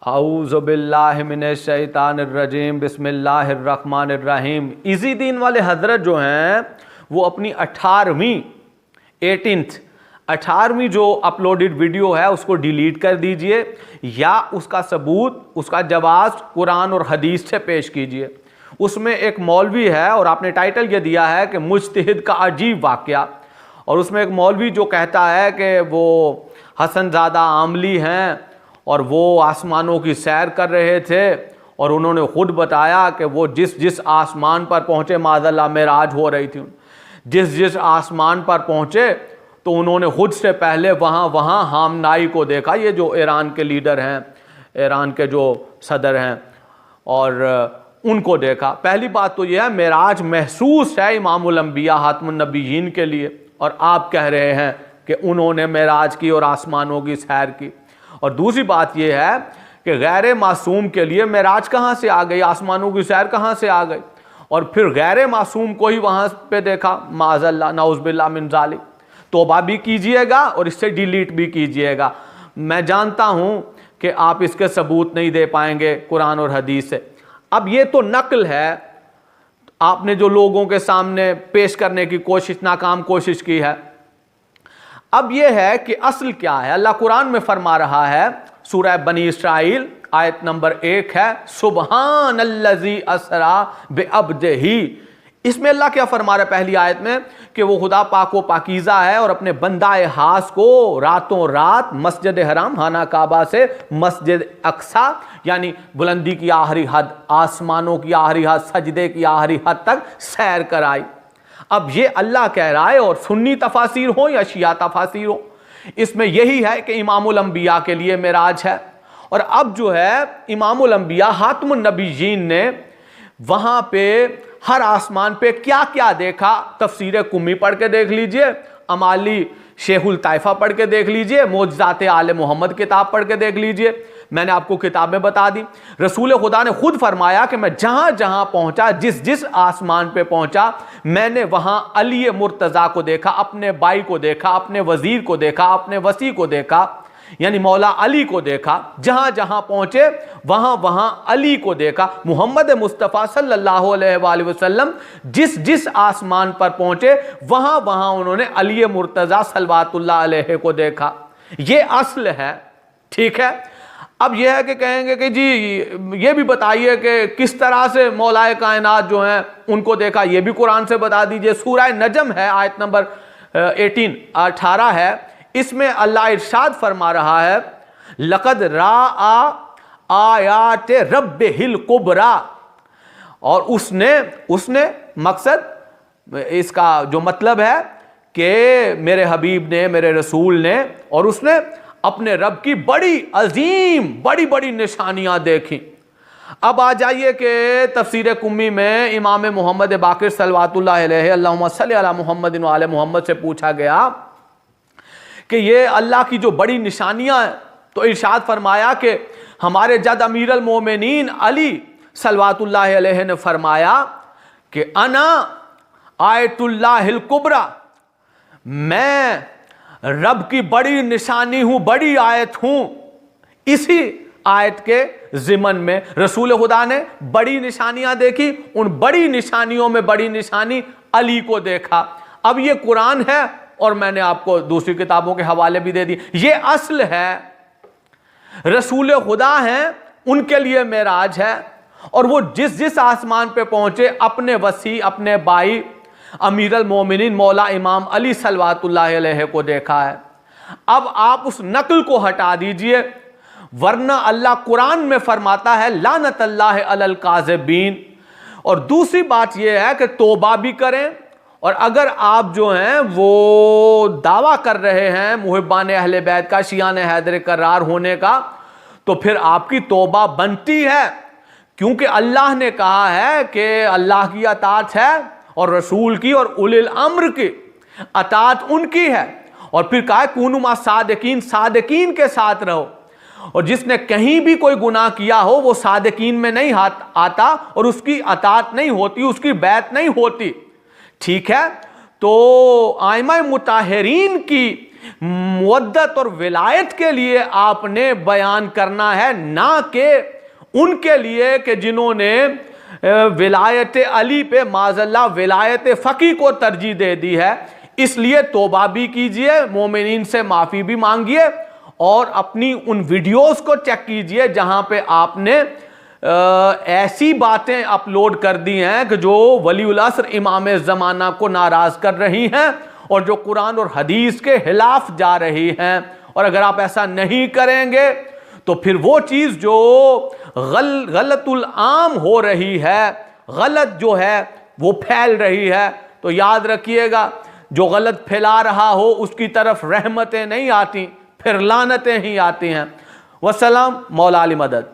اعوذ باللہ من الشیطان الرجیم بسم اللہ الرحمن الرحیم۔ عزی دین والے حضرت جو ہیں وہ اپنی 18ویں جو اپلوڈڈ ویڈیو ہے اس کو ڈیلیٹ کر دیجئے، یا اس کا ثبوت، اس کا جواز قرآن اور حدیث سے پیش کیجئے۔ اس میں ایک مولوی ہے اور آپ نے ٹائٹل یہ دیا ہے کہ مجتہد کا عجیب واقعہ، اور اس میں ایک مولوی جو کہتا ہے کہ وہ حسن زادہ عاملی ہیں اور وہ آسمانوں کی سیر کر رہے تھے، اور انہوں نے خود بتایا کہ وہ جس آسمان پر پہنچے، معاذ اللہ معراج ہو رہی تھی، جس آسمان پر پہنچے تو انہوں نے خود سے پہلے وہاں ہامنائی کو دیکھا، یہ جو ایران کے لیڈر ہیں، ایران کے جو صدر ہیں، اور ان کو دیکھا۔ پہلی بات تو یہ ہے معراج محسوس ہے امام الانبیاء خاتم النبیین کے لیے، اور آپ کہہ رہے ہیں کہ انہوں نے معراج کی اور آسمانوں کی سیر کی۔ اور دوسری بات یہ ہے کہ غیر معصوم کے لیے معراج کہاں سے آ گئی، آسمانوں کی سیر کہاں سے آ گئی، اور پھر غیر معصوم کو ہی وہاں پہ دیکھا، معاذ اللہ نعوذ باللہ من ذالک۔ توبہ بھی کیجئے گا اور اس سے ڈیلیٹ بھی کیجئے گا۔ میں جانتا ہوں کہ آپ اس کے ثبوت نہیں دے پائیں گے قرآن اور حدیث سے۔ اب یہ تو نقل ہے، آپ نے جو لوگوں کے سامنے پیش کرنے کی ناکام کوشش کی ہے۔ اب یہ ہے کہ اصل کیا ہے۔ اللہ قرآن میں فرما رہا ہے، سورہ بنی اسرائیل آیت نمبر 1 ہے، سبحان الذی اسری بعبدہ۔ اس میں اللہ کیا فرما رہا ہے پہلی آیت میں؟ کہ وہ خدا پاک و پاکیزہ ہے اور اپنے بندہ خاص کو راتوں رات مسجد حرام خانہ کعبہ سے مسجد اقصی، یعنی بلندی کی آخری حد، آسمانوں کی آخری حد، سجدے کی آخری حد تک سیر کرائی۔ اب یہ اللہ کہہ رہا ہے، اور سنی تفاسیر ہوں یا شیعہ تفاسیر ہوں، اس میں یہی ہے کہ امام الانبیاء کے لیے معراج ہے۔ اور اب جو ہے امام الانبیاء خاتم النبیین نے وہاں پہ ہر آسمان پہ کیا کیا دیکھا، تفسیر قمی پڑھ کے دیکھ لیجئے، امالی شیخ الطائفہ پڑھ کے دیکھ لیجئے، معجزات آل محمد کتاب پڑھ کے دیکھ لیجئے۔ میں نے آپ کو کتابیں بتا دی۔ رسول خدا نے خود فرمایا کہ میں جہاں جہاں پہنچا، جس آسمان پہ پہنچا، میں نے وہاں علی مرتضیٰ کو دیکھا، اپنے بھائی کو دیکھا، اپنے وزیر کو دیکھا، اپنے وصی کو دیکھا، یعنی مولا علی کو دیکھا۔ جہاں جہاں پہنچے وہاں علی کو دیکھا۔ محمد مصطفیٰ صلی اللہ علیہ وآلہ وسلم جس آسمان پر پہنچے وہاں انہوں نے علی مرتضیٰ صلوات اللہ علیہ کو دیکھا۔ یہ اصل ہے، ٹھیک ہے۔ اب یہ ہے کہ کہیں گے کہ جی یہ بھی بتائیے کہ کس طرح سے مولا کائنات جو ہیں ان کو دیکھا، یہ بھی قرآن سے بتا دیجئے۔ سورہ نجم ہے، آیت نمبر 18 ہے، اس میں اللہ ارشاد فرما رہا ہے، لَقَدْ رَأَى آیات رَبِّهِ الْكُبْرَى، اور اس نے مقصد اس کا جو مطلب ہے کہ میرے حبیب نے، میرے رسول نے، اور اس نے اپنے رب کی بڑی عظیم بڑی نشانیاں دیکھیں۔ اب آ جائیے کہ تفسیر قمی میں امام محمد باقر صلوات اللہ علیہ، اللہم صلی علی محمد و آل محمد سے پوچھا گیا کہ یہ اللہ کی جو بڑی نشانیاں ہیں، تو ارشاد فرمایا کہ ہمارے جد امیر المومنین علی صلوات اللہ علیہ نے فرمایا کہ انا آیت اللہ الکبریٰ، میں رب کی بڑی نشانی ہوں، بڑی آیت ہوں۔ اسی آیت کے ضمن میں رسول خدا نے بڑی نشانیاں دیکھی، ان بڑی نشانیوں میں بڑی نشانی علی کو دیکھا۔ اب یہ قرآن ہے، اور میں نے آپ کو دوسری کتابوں کے حوالے بھی دے دی۔ یہ اصل ہے، رسول خدا ہیں، ان کے لیے معراج ہے، اور وہ جس آسمان پہ پہنچے اپنے وصی، اپنے بھائی امیر المومنین مولا امام علی صلوات اللہ علیہ کو دیکھا ہے۔ اب آپ اس نقل کو ہٹا دیجئے، ورنہ اللہ قرآن میں فرماتا ہے لعنت اللہ علی الکاذبین۔ اور دوسری بات یہ ہے کہ توبہ بھی کریں، اور اگر آپ جو ہیں وہ دعویٰ کر رہے ہیں محبان اہل بیت کا، شیعان حیدر کرار ہونے کا، تو پھر آپ کی توبہ بنتی ہے، کیونکہ اللہ نے کہا ہے کہ اللہ کی اطاعت ہے اور رسول کی اور اولی الامر کی اطاعت ان کی ہے، اور پھر کہا ہے کونوا مع صادقین، صادقین کے ساتھ رہو۔ اور جس نے کہیں بھی کوئی گناہ کیا ہو وہ صادقین میں نہیں آتا، اور اس کی اطاعت نہیں ہوتی، اس کی بیعت نہیں ہوتی، ٹھیک ہے۔ تو ائمہ مطہرین کی مودت اور ولایت کے لیے آپ نے بیان کرنا ہے، نہ کہ ان کے لیے کہ جنہوں نے ولایت علی پہ معاذ اللہ ولایت فقی کو ترجیح دے دی ہے۔ اس لیے توبہ بھی کیجئے، مومنین سے معافی بھی مانگیے، اور اپنی ان ویڈیوز کو چیک کیجئے جہاں پہ آپ نے ایسی باتیں اپلوڈ کر دی ہیں کہ جو ولی العصر امام زمانہ کو ناراض کر رہی ہیں اور جو قرآن اور حدیث کے خلاف جا رہی ہیں۔ اور اگر آپ ایسا نہیں کریں گے تو پھر وہ چیز جو غلط العام ہو رہی ہے، غلط جو ہے وہ پھیل رہی ہے، تو یاد رکھیے گا جو غلط پھیلا رہا ہو اس کی طرف رحمتیں نہیں آتی، پھر لعنتیں ہی آتی ہیں۔ والسلام، مولا علی مدد۔